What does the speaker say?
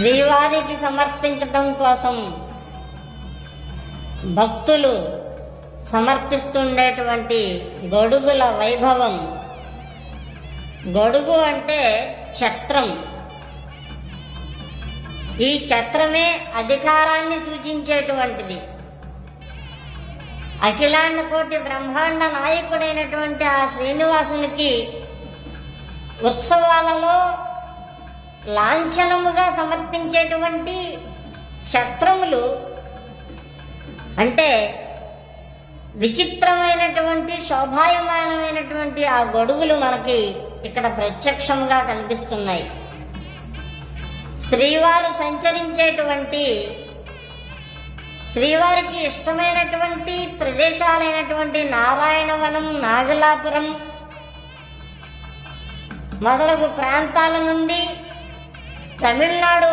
శ్రీవారికి సమర్పించడం కోసం భక్తులు సమర్పిస్తుండేటువంటి గొడుగుల వైభవం. గొడుగు అంటే ఛత్రం. ఈ ఛత్రమే అధికారాన్ని సూచించేటువంటిది. అఖిలాండ కోటి బ్రహ్మాండ నాయకుడైనటువంటి ఆ శ్రీనివాసునికి ఉత్సవాలలో లాంఛనముగా సమర్పించేటువంటి ఛత్రములు అంటే విచిత్రమైనటువంటి శోభాయమానమైనటువంటి ఆ గొడుగులు మనకి ఇక్కడ ప్రత్యక్షంగా కనిపిస్తున్నాయి. శ్రీవారు సంచరించేటువంటి శ్రీవారికి ఇష్టమైనటువంటి ప్రదేశాలైనటువంటి నారాయణవనం, నాగలాపురం మొదలగు ప్రాంతాల నుండి తమిళనాడు